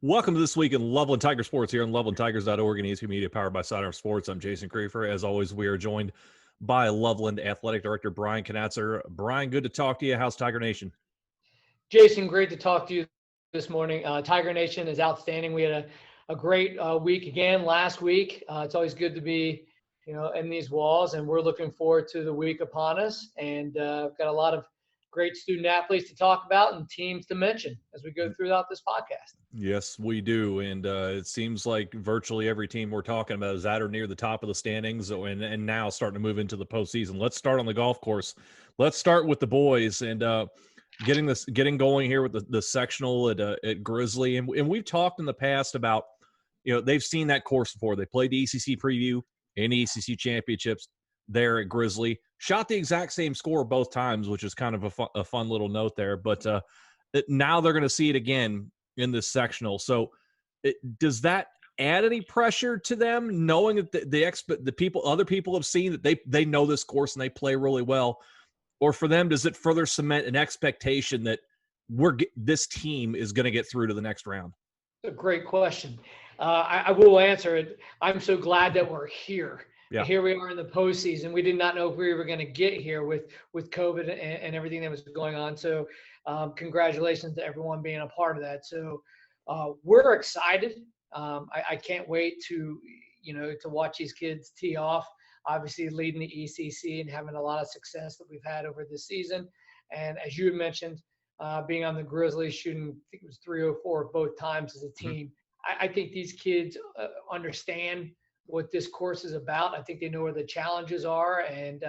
Welcome to This Week in Loveland Tiger Sports here on lovelandtigers.org and ESP Media powered by Sidearm Sports. I'm Jason Creefer. As always, we are joined by Loveland Athletic Director Brian Knatzer. Brian, good to talk to you. How's Tiger Nation? Jason, great to talk to you this morning. Tiger Nation is outstanding. We had a great week again last week. It's always good to be, in these walls, and we're looking forward to the week upon us. And got a lot of great student athletes to talk about and teams to mention as we go throughout this podcast. Yes, we do. And it seems like virtually every team we're talking about is at or near the top of the standings and now starting to move into the postseason. Let's start on the golf course. Let's start with the boys and getting going here with the sectional at Grizzly. And we've talked in the past about, they've seen that course before. They played the ECC preview and ECC championships there at Grizzly. Shot the exact same score both times, which is kind of a fun little note there. But now they're going to see it again in this sectional. So does that add any pressure to them, knowing that other people have seen that they know this course and they play really well? Or for them, does it further cement an expectation that this team is going to get through to the next round? A great question. I will answer it. I'm so glad that we're here. Yeah. Here we are in the postseason. We did not know if we were going to get here with COVID and everything that was going on. So congratulations to everyone being a part of that. So we're excited. I can't wait to watch these kids tee off, obviously leading the ECC and having a lot of success that we've had over this season. And as you had mentioned, being on the Grizzlies, shooting, I think it was 304 both times as a team. Mm-hmm. I think these kids understand what this course is about. I think they know where the challenges are. And,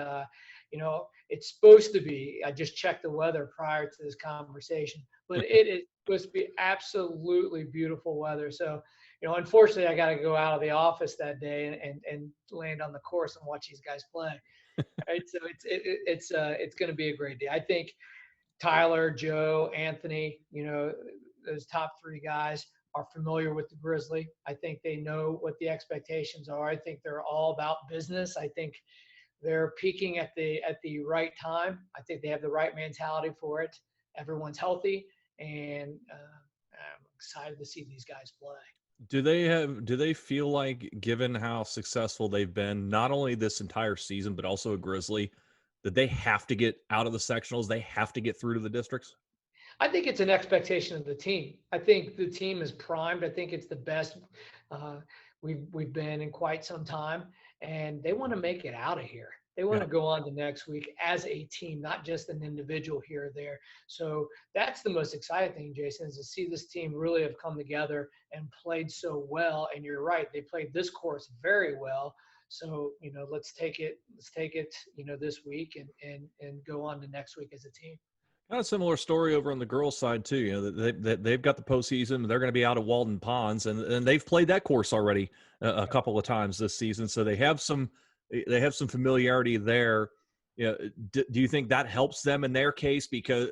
it's supposed to be, I just checked the weather prior to this conversation, but it is supposed to be absolutely beautiful weather. So, unfortunately, I got to go out of the office that day and land on the course and watch these guys play. Right? So it's going to be a great day. I think Tyler, Joe, Anthony, those top three guys are familiar with the Grizzly. I think they know what the expectations are. I think they're all about business. I think they're peaking at the right time. I think they have the right mentality for it. Everyone's healthy, and I'm excited to see these guys play. Do they feel like, given how successful they've been, not only this entire season, but also a Grizzly, that they have to get out of the sectionals? They have to get through to the districts? I think it's an expectation of the team. I think the team is primed. I think it's the best we've been in quite some time, and they want to make it out of here. They want to go on to next week as a team, not just an individual here or there. So that's the most exciting thing, Jason, is to see this team really have come together and played so well. And you're right, they played this course very well. So, let's take it, this week and go on to next week as a team. Kind of similar story over on the girls' side too. They've got the postseason. They're going to be out of Walden Ponds, and they've played that course already a couple of times this season. So they have some familiarity there. Do you think that helps them in their case, because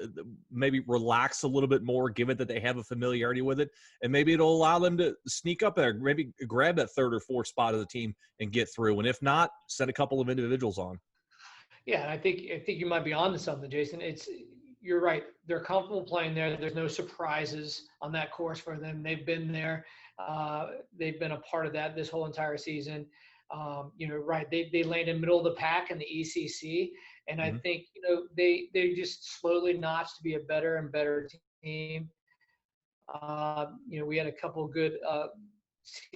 maybe relax a little bit more, given that they have a familiarity with it, and maybe it'll allow them to sneak up there, maybe grab that third or fourth spot of the team and get through, and if not, send a couple of individuals on. Yeah, and I think you might be onto something, Jason. You're right. They're comfortable playing there. There's no surprises on that course for them. They've been there. They've been a part of that this whole entire season. Right. They land in middle of the pack in the ECC. And I think, they just slowly notch to be a better and better team. We had a couple of good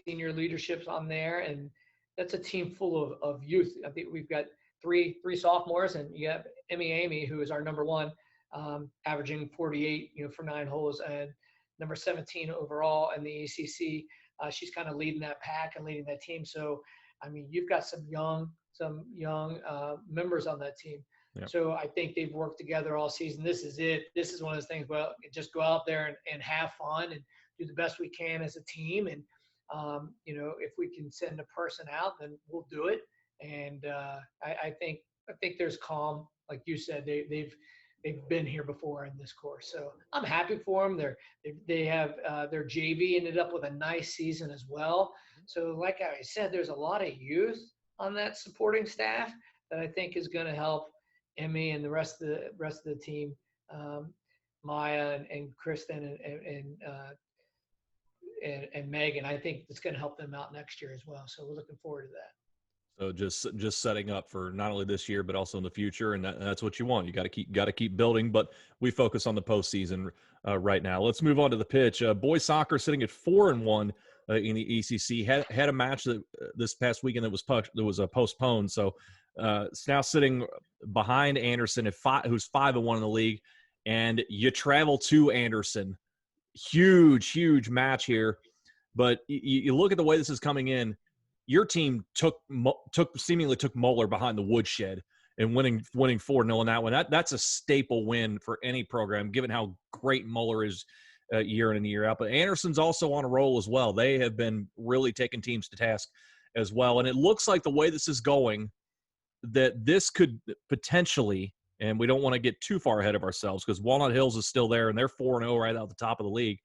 senior leaderships on there, and that's a team full of youth. I think we've got three sophomores, and you have Amy, who is our number one, averaging 48, for 9 holes, and number 17 overall in the ACC. She's kind of leading that pack and leading that team. So, I mean, you've got some young members on that team. Yep. So I think they've worked together all season. This is it. This is one of those things. Well, just go out there and have fun and do the best we can as a team. And if we can send a person out, then we'll do it. And I think there's calm, like you said. They've been here before in this course, so I'm happy for them. They have their JV ended up with a nice season as well. So, like I said, there's a lot of youth on that supporting staff that I think is going to help Emmy and the rest of the team, Maya and Kristen and Megan. I think it's going to help them out next year as well. So we're looking forward to that. So just setting up for not only this year but also in the future, and that's what you want. You got to keep building. But we focus on the postseason right now. Let's move on to the pitch. Boys soccer sitting at 4-1 in the ECC had a match that this past weekend that was postponed. So it's now sitting behind Anderson at who's 5-1 in the league, and you travel to Anderson. Huge match here. But you look at the way this is coming in. Your team seemingly took Moeller behind the woodshed and winning 4-0 in that one. That's a staple win for any program, given how great Moeller is year in and year out. But Anderson's also on a roll as well. They have been really taking teams to task as well. And it looks like the way this is going, that this could potentially, and we don't want to get too far ahead of ourselves because Walnut Hills is still there and they're 4-0 right out the top of the league.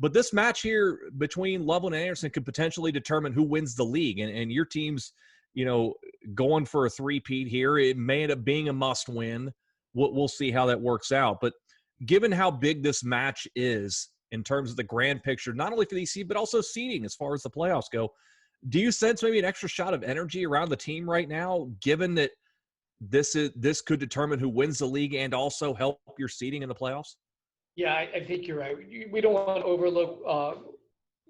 But this match here between Loveland and Anderson could potentially determine who wins the league. And your team's, going for a three-peat here. It may end up being a must-win. We'll see how that works out. But given how big this match is in terms of the grand picture, not only for the EC, but also seeding as far as the playoffs go, do you sense maybe an extra shot of energy around the team right now, given that this could determine who wins the league and also help your seeding in the playoffs? Yeah, I think you're right. We don't want to overlook,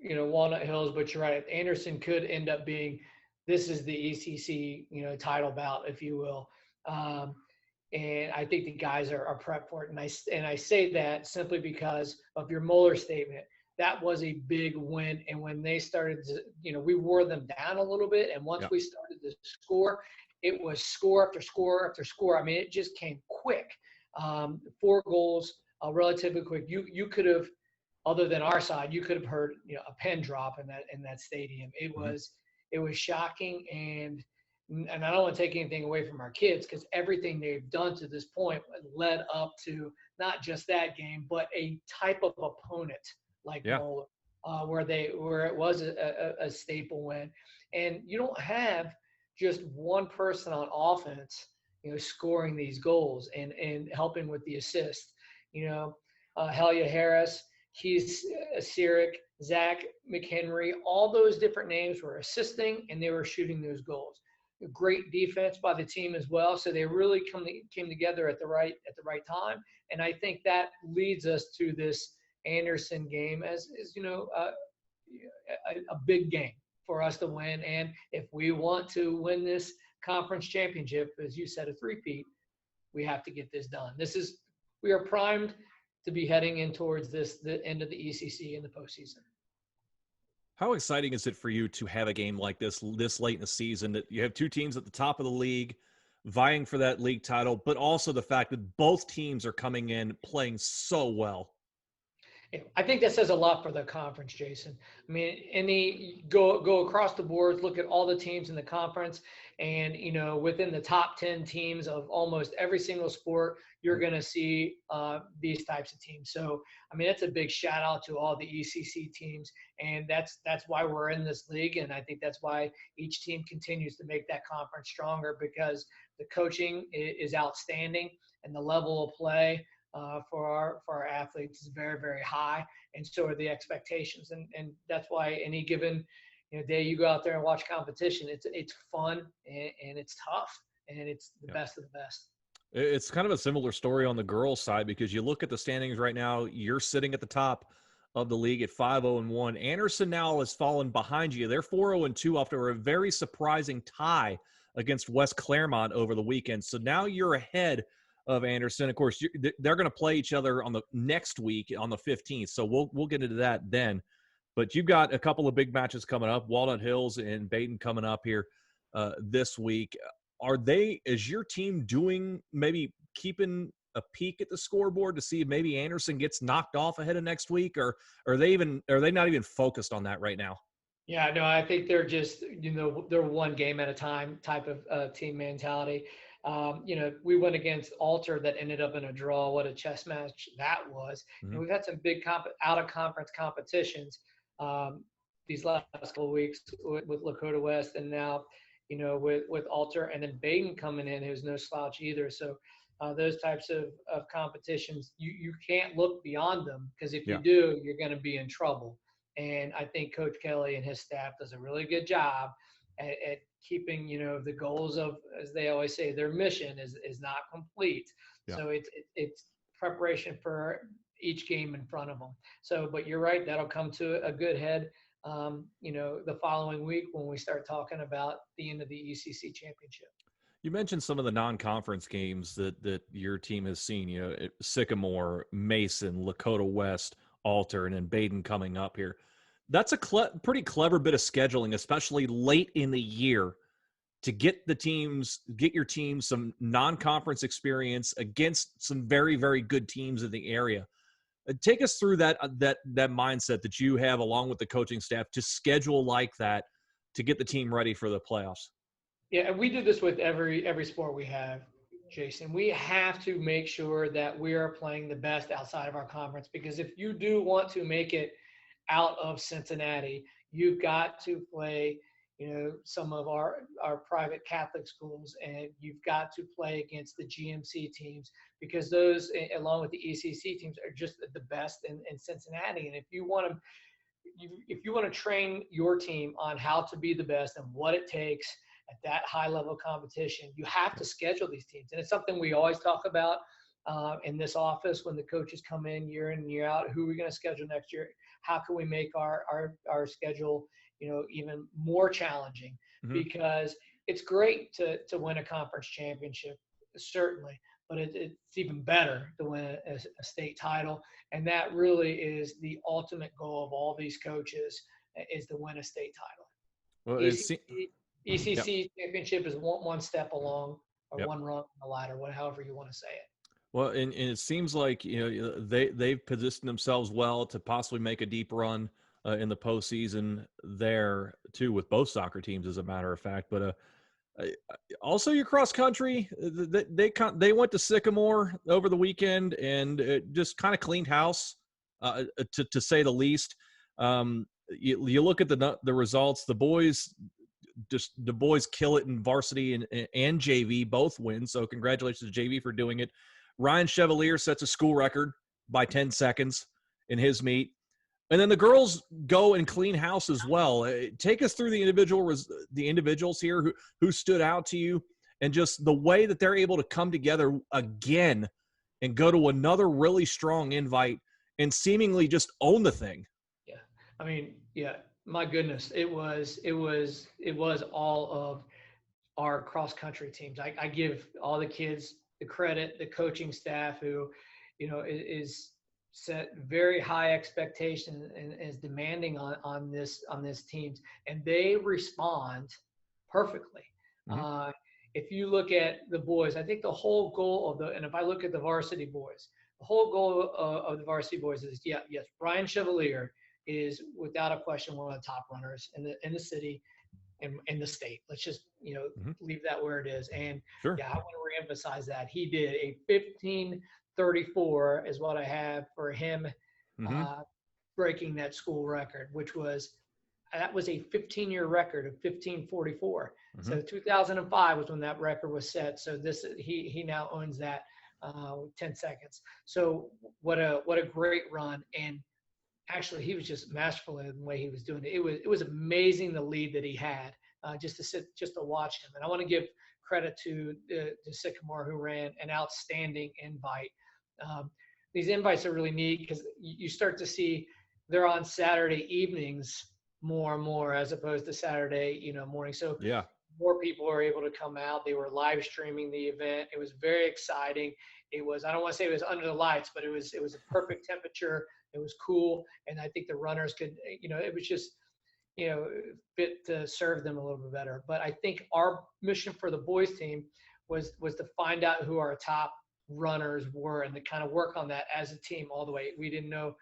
Walnut Hills, but you're right. Anderson could end up being, this is the ECC, title bout, if you will. And I think the guys are prepped for it. And I say that simply because of your Moeller statement. That was a big win. And when they started to, we wore them down a little bit. And once we started to score, it was score after score after score. I mean, it just came quick. 4 goals. Relatively quick. You could have, other than our side, you could have heard a pin drop in that stadium. It was shocking, and I don't want to take anything away from our kids because everything they've done to this point led up to not just that game, but a type of opponent like Moeller, where it was a staple win, and you don't have just one person on offense, scoring these goals and helping with the assist. Helia Harris, Keith Sirik, Zach McHenry, all those different names were assisting and they were shooting those goals. Great defense by the team as well. So they really came together at the right time. And I think that leads us to this Anderson game as a big game for us to win. And if we want to win this conference championship, as you said, a three-peat, we have to get this done. We are primed to be heading in towards the end of the ECC in the postseason. How exciting is it for you to have a game like this late in the season, that you have two teams at the top of the league vying for that league title, but also the fact that both teams are coming in playing so well? I think that says a lot for the conference, Jason. I mean, go across the board, look at all the teams in the conference, and within the top 10 teams of almost every single sport, you're going to see these types of teams. So, I mean, that's a big shout out to all the ECC teams, and that's why we're in this league, and I think that's why each team continues to make that conference stronger, because the coaching is outstanding and the level of play for our athletes is very, very high, and so are the expectations, and that's why any given day you go out there and watch competition, it's fun and it's tough and it's the best of the best. It's kind of a similar story on the girls' side, because you look at the standings right now. You're sitting at the top of the league at 5-0-1. Anderson now has fallen behind you. They're 4-0-2 after a very surprising tie against West Claremont over the weekend. So now you're ahead of Anderson. Of course, they're going to play each other on the next week on the 15th. So we'll get into that then. But you've got a couple of big matches coming up, Walnut Hills and Baden coming up here this week. Is your team doing, maybe keeping a peek at the scoreboard to see if maybe Anderson gets knocked off ahead of next week, or are they not even focused on that right now? Yeah, no, I think they're just, they're one game at a time type of team mentality. We went against Alter that ended up in a draw. What a chess match that was. Mm-hmm. And we've had some big out-of-conference competitions these last couple of weeks with Lakota West, and now, with Alter, and then Baden coming in, who's no slouch either. So those types of competitions, you can't look beyond them, because if you do, you're going to be in trouble. And I think Coach Kelly and his staff does a really good job at keeping, the goals of, as they always say, their mission is not complete. Yeah. So it's preparation for each game in front of them. So, but you're right, that'll come to a good head, the following week when we start talking about the end of the ECC championship. You mentioned some of the non-conference games that your team has seen. Sycamore, Mason, Lakota West, Alter, and then Baden coming up here. That's a pretty clever bit of scheduling, especially late in the year, to get your team some non-conference experience against some very, very good teams in the area. Take us through that mindset that you have along with the coaching staff to schedule like that to get the team ready for the playoffs. Yeah, and we do this with every sport we have, Jason. We have to make sure that we are playing the best outside of our conference, because if you do want to make it out of Cincinnati, you've got to play, some of our private Catholic schools, and you've got to play against the GMC teams, because those, along with the ECC teams, are just the best in Cincinnati. And if you want to train your team on how to be the best and what it takes at that high level competition, you have to schedule these teams. And it's something we always talk about in this office when the coaches come in and year out. Who are we going to schedule next year? How can we make our schedule, even more challenging? Mm-hmm. Because it's great to win a conference championship, certainly, but it's even better to win a state title. And that really is the ultimate goal of all these coaches, is to win a state title. Well, ECC championship is one step along, or yep. one rung on the ladder, however you want to say it. Well, and it seems like they've positioned themselves well to possibly make a deep run in the postseason there too, with both soccer teams, as a matter of fact. But also your cross country, they went to Sycamore over the weekend and it just kind of cleaned house, to say the least. You look at the results, the boys kill it in varsity and JV, both win. So congratulations to JV for doing it. Ryan Chevalier sets a school record by 10 seconds in his meet. And then the girls go and clean house as well. Take us through the individuals here who stood out to you, and just the way that they're able to come together again and go to another really strong invite and seemingly just own the thing. Yeah. I mean, yeah, my goodness. It was all of our cross country teams. I give all the kids the credit, the coaching staff who, is set very high expectations and is demanding on this teams, and they respond perfectly. Mm-hmm. If you look at the boys, I think the whole goal and if I look at the varsity boys, the whole goal of the varsity boys is, yes, Brian Chevalier is without a question one of the top runners in the city, in the state. Let's just, mm-hmm. leave that where it is. And sure. Yeah, I want to reemphasize that. He did a 15:34 is what I have for him, mm-hmm. Breaking that school record, that was a 15-year record of 15:44. Mm-hmm. So 2005 was when that record was set. So he now owns that, 10 seconds. So what a great run. And actually, he was just masterful in the way he was doing it. It was amazing, the lead that he had, just to watch him. And I want to give credit to Sycamore, who ran an outstanding invite. These invites are really neat because you start to see they're on Saturday evenings more and more, as opposed to Saturday, morning. So yeah, more people were able to come out. They were live streaming the event. It was very exciting. It was, I don't want to say it was under the lights, but it was a perfect temperature. It was cool. And I think the runners could, it was just, fit to serve them a little bit better. But I think our mission for the boys team was to find out who our top runners were and to kind of work on that as a team all the way. We didn't know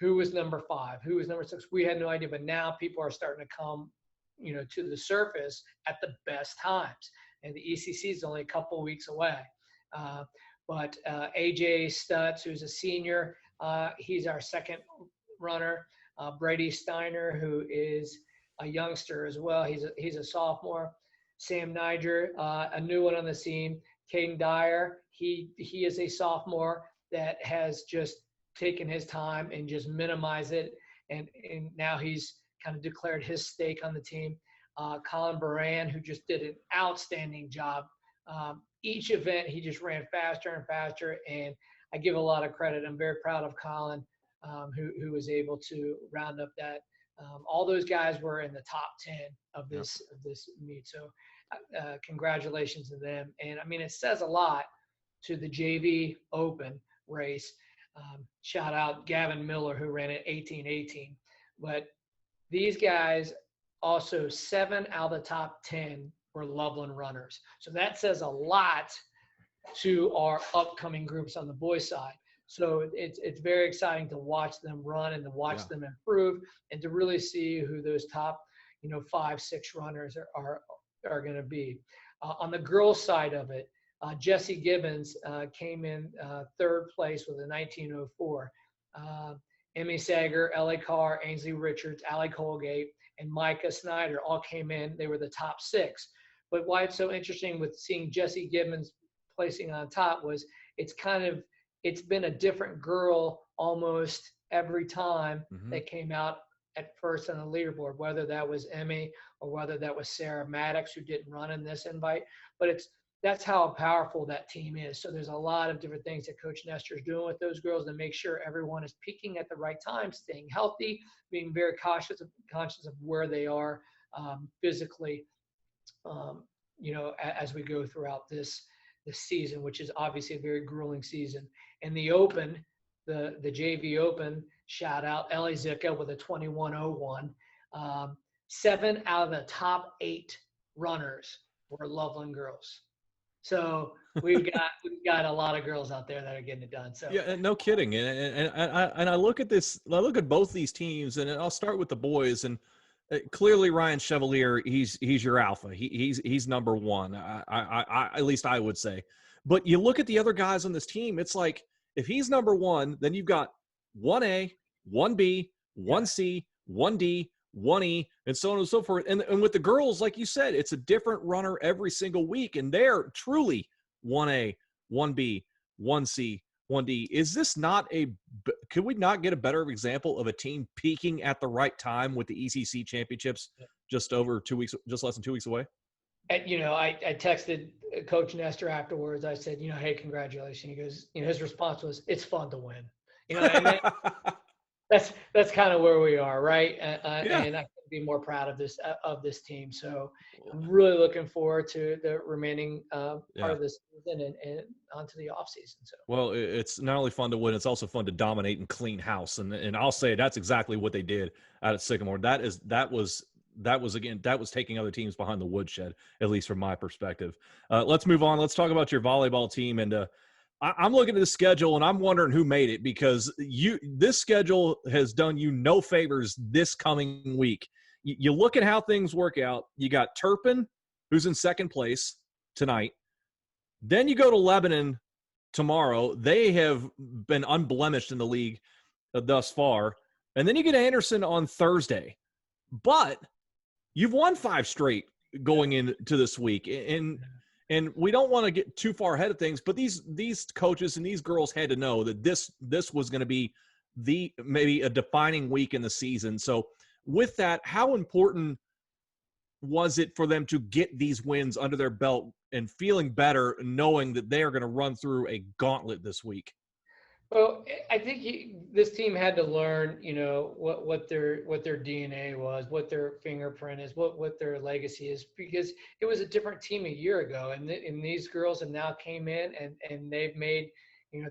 who was number 5, who was number 6. We had no idea, but now people are starting to come, to the surface at the best times. And the ECC is only a couple of weeks away. But AJ Stutz, who's a senior, he's our second runner. Brady Steiner, who is a youngster as well. He's a sophomore. Sam Niger, a new one on the scene. Caden Dyer, he is a sophomore that has just taken his time and just minimized it and now he's kind of declared his stake on the team. Colin Baran, who just did an outstanding job. Each event, he just ran faster and faster, and I give a lot of credit. I'm very proud of Colin, who was able to round up that. All those guys were in the top 10 of this meet. So congratulations to them. And I mean, it says a lot to the JV Open race. Shout out Gavin Miller, who ran at 18:18. But these guys, also 7 out of the top 10 were Loveland runners. So that says a lot to our upcoming groups on the boys' side. So it's very exciting to watch them run and to watch them improve and to really see who those top, 5, 6 runners are going to be. On the girls' side of it, Jessie Gibbons came in third place with a 19:04. Emmy Sager, Ellie Carr, Ainsley Richards, Allie Colgate, and Micah Snyder all came in. They were the top 6. But why it's so interesting with seeing Jessie Gibbons placing on top was it's been a different girl almost every time that came out at first on the leaderboard, whether that was Emmy or whether that was Sarah Maddox, who didn't run in this invite. But that's how powerful that team is. So there's a lot of different things that Coach Nestor is doing with those girls to make sure everyone is peaking at the right time, staying healthy, being very conscious of where they are physically, as we go throughout this season, which is obviously a very grueling season. And the Open, the JV Open, shout out Ellie Zicka with a 21:01. 7 out of the top 8 runners were Loveland girls. So we've got a lot of girls out there that are getting it done. So yeah, no kidding. And I look at this. I look at both these teams, and I'll start with the boys. And clearly, Ryan Chevalier, he's your alpha. He's number one. I at least I would say. But you look at the other guys on this team. It's like if he's number one, then you've got 1A, 1B, 1C, 1D, 1E, and so on and so forth. And with the girls, like you said, it's a different runner every single week, and they're truly 1A, 1B, 1C, 1D. Is this not could we not get a better example of a team peaking at the right time with the ECC championships just less than 2 weeks away? And, I texted Coach Nestor afterwards. I said, hey, congratulations. He goes, his response was, it's fun to win. And that's kind of where we are, right? And I couldn't be more proud of this team. So I'm really looking forward to the remaining part of this season and onto the off season. So well, it's not only fun to win; it's also fun to dominate and clean house. And I'll say that's exactly what they did out at Sycamore. That was taking other teams behind the woodshed, at least from my perspective. Let's move on. Let's talk about your volleyball team. And I'm looking at the schedule, and I'm wondering who made it, because this schedule has done you no favors this coming week. You look at how things work out. You got Turpin, who's in second place tonight. Then you go to Lebanon tomorrow. They have been unblemished in the league thus far. And then you get Anderson on Thursday. But you've won 5 straight going into this week. And we don't want to get too far ahead of things, but these coaches and these girls had to know that this was going to be maybe a defining week in the season. So with that, how important was it for them to get these wins under their belt and feeling better, knowing that they are going to run through a gauntlet this week? Well, I think this team had to learn, what their DNA was, what their fingerprint is, what their legacy is, because it was a different team a year ago, and these girls have now came in and they've made,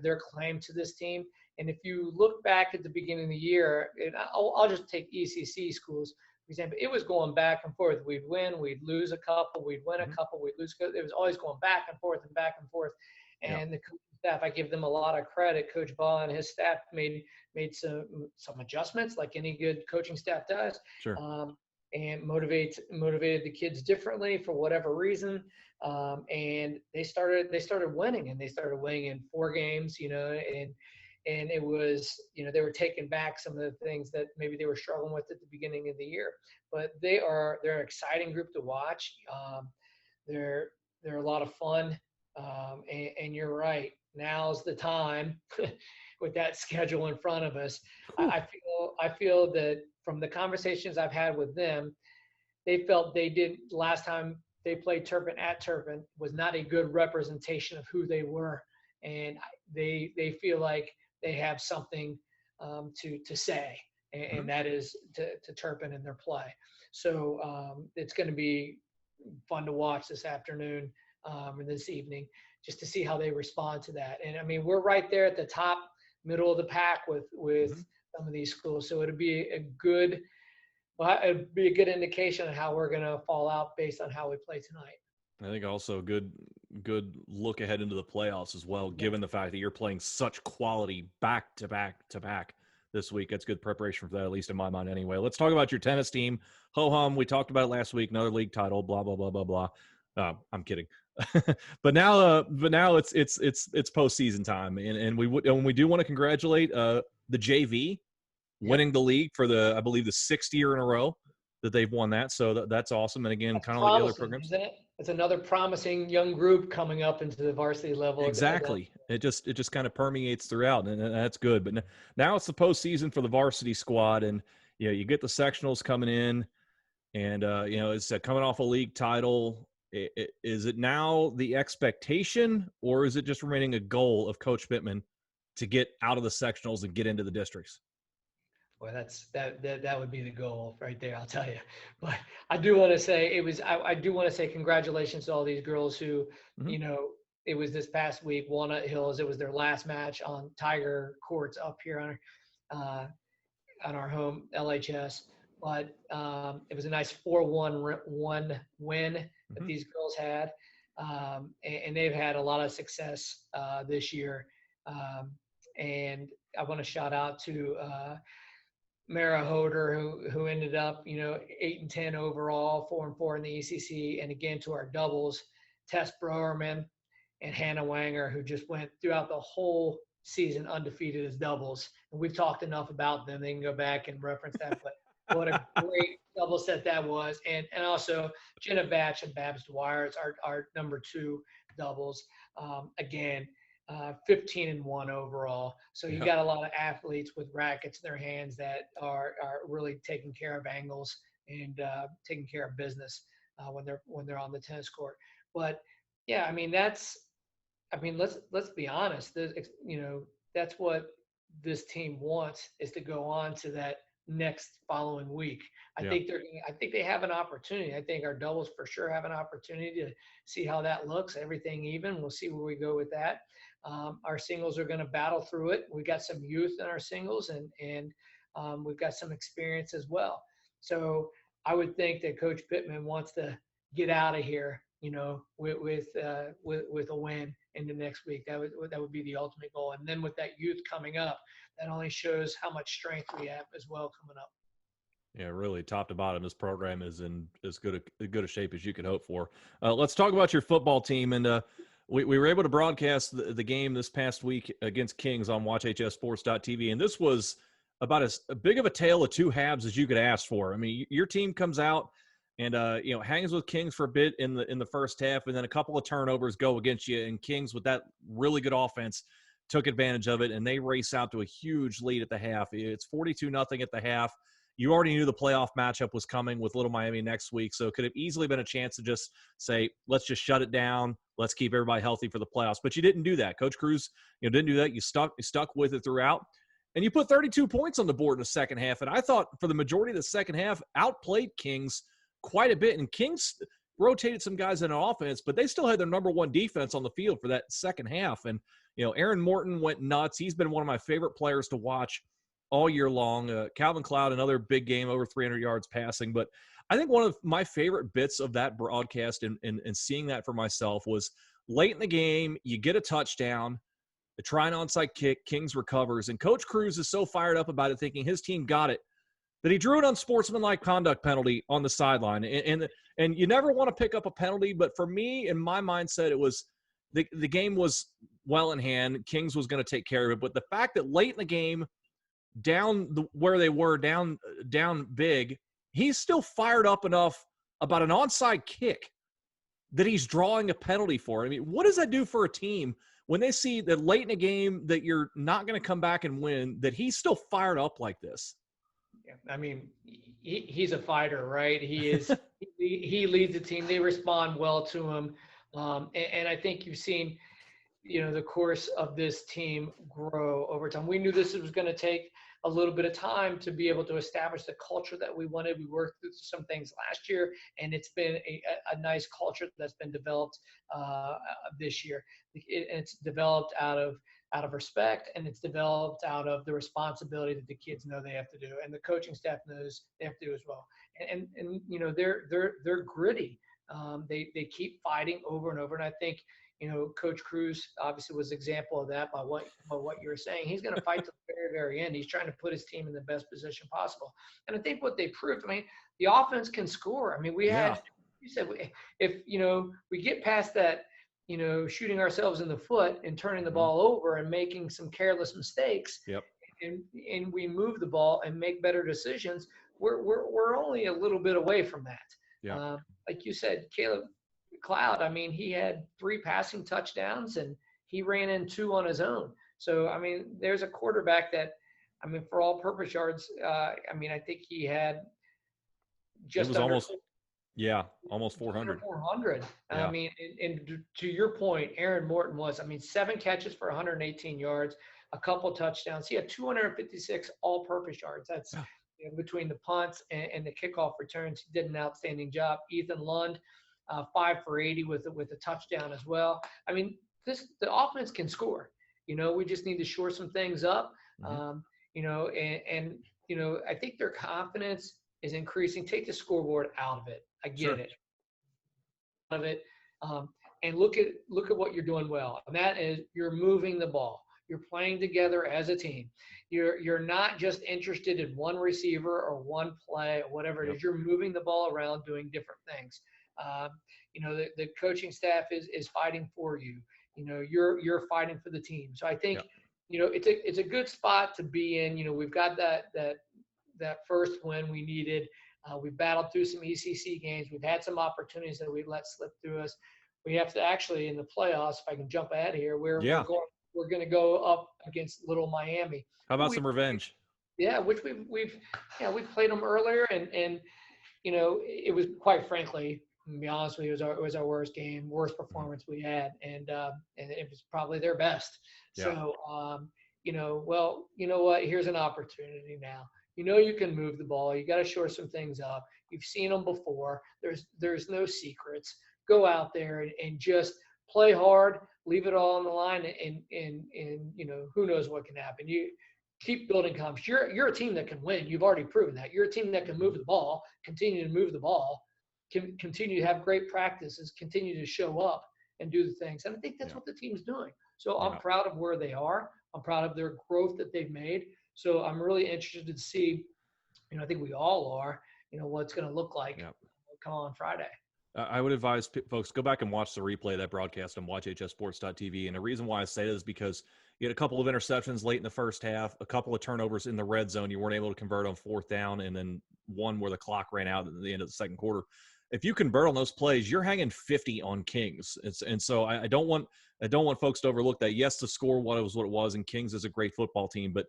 their claim to this team. And if you look back at the beginning of the year, and I'll just take ECC schools for example, it was going back and forth. We'd win, we'd lose a couple, we'd win a couple, we'd lose. It was always going back and forth and back and forth. And the coaching staff, I give them a lot of credit. Coach Ball and his staff made some adjustments, like any good coaching staff does. Sure. And motivated the kids differently for whatever reason. And they started winning, and they started winning in 4 games, and it was, they were taking back some of the things that maybe they were struggling with at the beginning of the year. But they're an exciting group to watch. They're a lot of fun. And you're right. now's the time with that schedule in front of us. Whew. I feel that from the conversations I've had with them, they felt they did last time they played Turpin at Turpin was not a good representation of who they were, and they feel like they have something to say, and that is to Turpin in their play. So it's going to be fun to watch this afternoon and this evening, just to see how they respond to that. And I mean, we're right there at the top, middle of the pack with some of these schools, so it'd be a good indication of how we're going to fall out based on how we play tonight. I think also good look ahead into the playoffs as well, given the fact that you're playing such quality back to back to back this week. That's good preparation for that, at least in my mind anyway. Let's talk about your tennis team. Ho-hum, we talked about it last week, another league title, blah, blah, blah, blah, blah. I'm kidding. but now it's postseason time. And we do want to congratulate the JV winning the league for I believe the 6th year in a row that they've won that. So that's awesome. And again, kind of like the other programs. Isn't it? It's another promising young group coming up into the varsity level. Exactly. It just kind of permeates throughout, and that's good. But now it's the postseason for the varsity squad, and you get the sectionals coming in, and it's coming off a league title. Is it now the expectation, or is it just remaining a goal of Coach Pittman to get out of the sectionals and get into the districts? Well, that would be the goal right there, I'll tell you. But I do want to say I do want to say congratulations to all these girls who, it was this past week, Walnut Hills. It was their last match on Tiger courts up here on our home LHS. But it was a nice 4-1 win that these girls had, and they've had a lot of success this year. And I want to shout out to Mara Hoder, who ended up, 8-10 overall, 4-4 in the ECC, and again to our doubles, Tess Broerman and Hannah Wanger, who just went throughout the whole season undefeated as doubles. And we've talked enough about them; they can go back and reference that. But what a great double set that was, and also Jenna Batch and Babs Dwyer, it's our number 2 doubles. Again. 15-1 overall. So you got a lot of athletes with rackets in their hands that are really taking care of angles and taking care of business when they're on the tennis court. But yeah, I mean let's be honest. That's what this team wants, is to go on to that next following week. I think they have an opportunity. I think our doubles for sure have an opportunity to see how that looks. Everything even. We'll see where we go with that. Our singles are going to battle through it. We got some youth in our singles, and we've got some experience as well. So I would think that Coach Pittman wants to get out of here, with a win into next week. That would be the ultimate goal. And then with that youth coming up, that only shows how much strength we have as well coming up. Yeah, really, top to bottom, this program is in as good a shape as you could hope for. Let's talk about your football team, and we were able to broadcast the game this past week against Kings on WatchHSSports.tv, and this was about as big of a tale of two halves as you could ask for. I mean, your team comes out and hangs with Kings for a bit in the first half, and then a couple of turnovers go against you, and Kings, with that really good offense, took advantage of it, and they race out to a huge lead at the half. It's 42-0 at the half. You already knew the playoff matchup was coming with Little Miami next week, so it could have easily been a chance to just say, let's just shut it down. Let's keep everybody healthy for the playoffs. But you didn't do that. Coach Cruz, didn't do that. You stuck with it throughout, and you put 32 points on the board in the second half. And I thought for the majority of the second half, outplayed Kings quite a bit. And Kings rotated some guys in offense, but they still had their number 1 defense on the field for that second half. And Aaron Morton went nuts. He's been one of my favorite players to watch all year long. Calvin Cloud, another big game, over 300 yards passing. But I think one of my favorite bits of that broadcast and seeing that for myself was late in the game, you get a touchdown, they try an onside kick, Kings recovers, and Coach Cruz is so fired up about it, thinking his team got it, that he drew an unsportsmanlike conduct penalty on the sideline. And you never want to pick up a penalty, but for me, in my mindset, it was the game was well in hand. Kings was going to take care of it. But the fact that late in the game, where they were down big, he's still fired up enough about an onside kick that he's drawing a penalty for. I mean, what does that do for a team when they see that late in a game that you're not going to come back and win, that he's still fired up like this. Yeah, I mean, he's a fighter, right? He is. He leads the team. They respond well to him, and I think you've seen, the course of this team grow over time. We knew this was going to take a little bit of time to be able to establish the culture that we wanted. We worked through some things last year, and it's been a nice culture that's been developed this year. It's developed out of respect, and it's developed out of the responsibility that the kids know they have to do, and the coaching staff knows they have to do as well. And they're gritty. They keep fighting over and over, and I think Coach Cruz obviously was an example of that by what you were saying. He's going to fight to the very, very end. He's trying to put his team in the best position possible. And I think what they proved, I mean, the offense can score. I mean, you said, if, we get past that, shooting ourselves in the foot and turning the ball over and making some careless mistakes, Yep. and we move the ball and make better decisions, we're only a little bit away from that. Yeah. Like you said, Caleb Cloud, I mean, he had 3 passing touchdowns and he ran in 2 on his own. So, I mean, there's a quarterback that, I mean, for all purpose yards, I think he had just it was under almost 400. 400. Yeah. I mean, and to your point, Aaron Morton was, 7 catches for 118 yards, a couple touchdowns. He had 256 all-purpose yards. That's between the punts and the kickoff returns. He did an outstanding job. Ethan Lund, 5 for 80 with a touchdown as well. I mean, the offense can score. We just need to shore some things up. I think their confidence is increasing. Take the scoreboard out of it. I get it. Out of it, and look at what you're doing well, and that is you're moving the ball. You're playing together as a team. You're not just interested in one receiver or one play or whatever it is. You're moving the ball around, doing different things. The coaching staff is fighting for you. You're fighting for the team. So I think, it's a good spot to be in. We've got that first win we needed. We battled through some ECC games. We've had some opportunities that we let slip through us. We have to actually, in the playoffs, if I can jump ahead here, we're going to go up against Little Miami. How about some revenge? Yeah, which we've played them earlier, and it was, quite frankly, to be honest with you, it was our worst game, worst performance we had, and it was probably their best. Yeah. So, well, you know what? Here's an opportunity now. You can move the ball. You got to shore some things up. You've seen them before. There's no secrets. Go out there and just play hard. Leave it all on the line, and who knows what can happen. You keep building confidence. You're a team that can win. You've already proven that. You're a team that can move the ball, continue to move the ball, can continue to have great practices, continue to show up and do the things. And I think that's what the team's doing. So I'm proud of where they are. I'm proud of their growth that they've made. So I'm really interested to see, I think we all are, what it's going to look like come on Friday. I would advise folks, go back and watch the replay of that broadcast on watchhsports.tv. And the reason why I say this is because you had a couple of interceptions late in the first half, a couple of turnovers in the red zone. You weren't able to convert on 4th down, and then one where the clock ran out at the end of the second quarter. If you convert on those plays, you're hanging 50 on Kings. And so I don't want folks to overlook that. Yes, the score what it was, and Kings is a great football team, but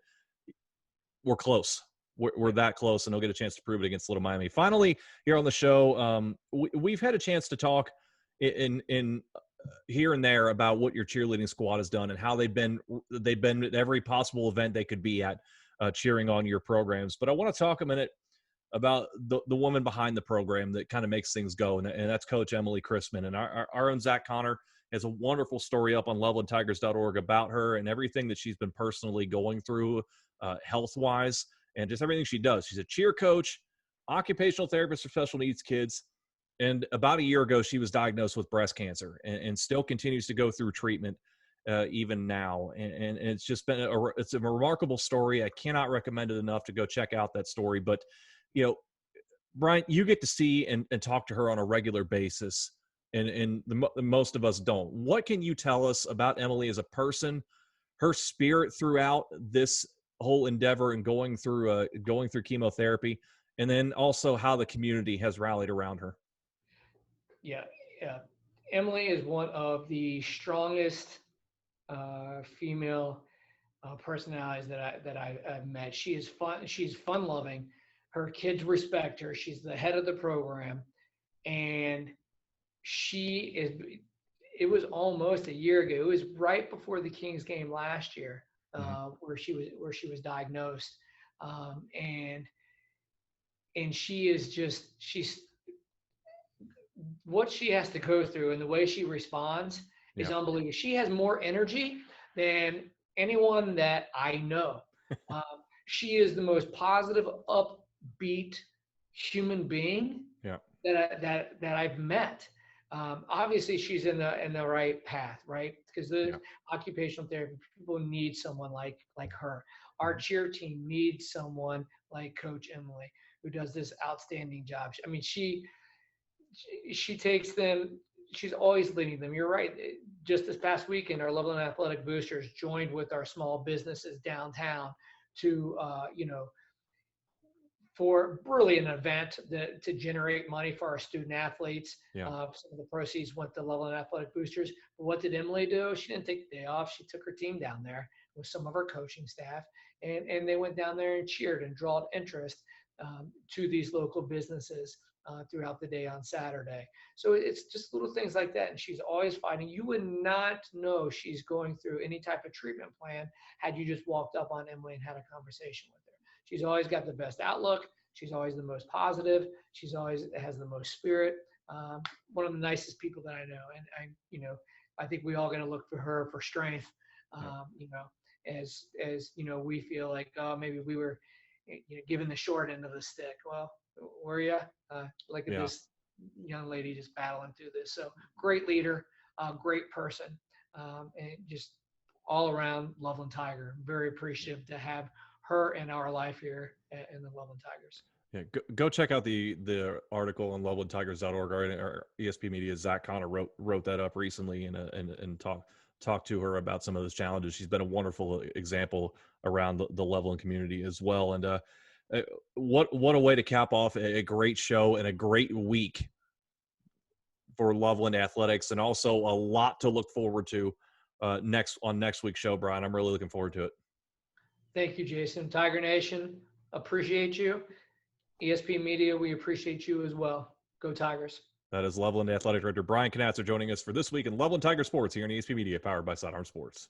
we're close. We're that close, and they'll get a chance to prove it against Little Miami. Finally, here on the show, we've had a chance to talk in here and there about what your cheerleading squad has done and how they've been at every possible event they could be at, cheering on your programs. But I want to talk a minute about the woman behind the program that kind of makes things go, and that's Coach Emily Chrisman. And our own Zach Connor has a wonderful story up on lovelandtigers.org about her and everything that she's been personally going through health-wise, and just everything she does. She's a cheer coach, occupational therapist for special needs kids, and about a year ago, she was diagnosed with breast cancer and still continues to go through treatment even now. And it's just been it's a remarkable story. I cannot recommend it enough to go check out that story. But, Brian, you get to see and talk to her on a regular basis, and most of us don't. What can you tell us about Emily as a person, her spirit throughout this whole endeavor and going through chemotherapy, and then also how the community has rallied around her? Yeah. Emily is one of the strongest female personalities I've met. She is fun. She's fun loving. Her kids respect her. She's the head of the program, and she is. It was almost a year ago. It was right before the Kings game last year, Mhm. where she was diagnosed, and she is just she's what she has to go through and the way she responds is Yeah. unbelievable. She has more energy than anyone that I know. Um, she is the most positive, upbeat human being Yeah. that I've met. Obviously, she's in the right path, right? Because the Yeah. occupational therapy people need someone like her. Our Mhm. cheer team needs someone like Coach Emily, who does this outstanding job. I mean, she takes them. She's always leading them. You're right. Just this past weekend, our Loveland Athletic Boosters joined with our small businesses downtown to, for really an event to generate money for our student athletes. Yeah. Some of the proceeds went to Loveland Athletic Boosters. But what did Emily do? She didn't take the day off. She took her team down there with some of her coaching staff, and they went down there and cheered and drawed interest to these local businesses throughout the day on Saturday. So it's just little things like that. And she's always fighting. You would not know she's going through any type of treatment plan had you just walked up on Emily and had a conversation with her. She's always got the best outlook. She's always the most positive. She's always has the most spirit. One of the nicest people that I know, and I think we all got to look for her for strength. Yeah. As we feel like, oh, maybe we were, given the short end of the stick. Well, were you? Look at Yeah. this young lady just battling through this. So great leader, great person, and just all around Loveland Tiger. Very appreciative to have her in our life here in the Loveland Tigers. Yeah, go check out the article on lovelandtigers.org. Our ESP Media Zach Connor wrote that up recently and talked to her about some of those challenges. She's been a wonderful example around the Loveland community as well. And what a way to cap off a great show and a great week for Loveland athletics, and also a lot to look forward to next week's show, Brian. I'm really looking forward to it. Thank you, Jason. Tiger Nation, appreciate you. ESP Media, we appreciate you as well. Go Tigers. That is Loveland Athletic Director Brian Knatzer joining us for This Week in Loveland Tiger Sports here on ESP Media, powered by Sidearm Sports.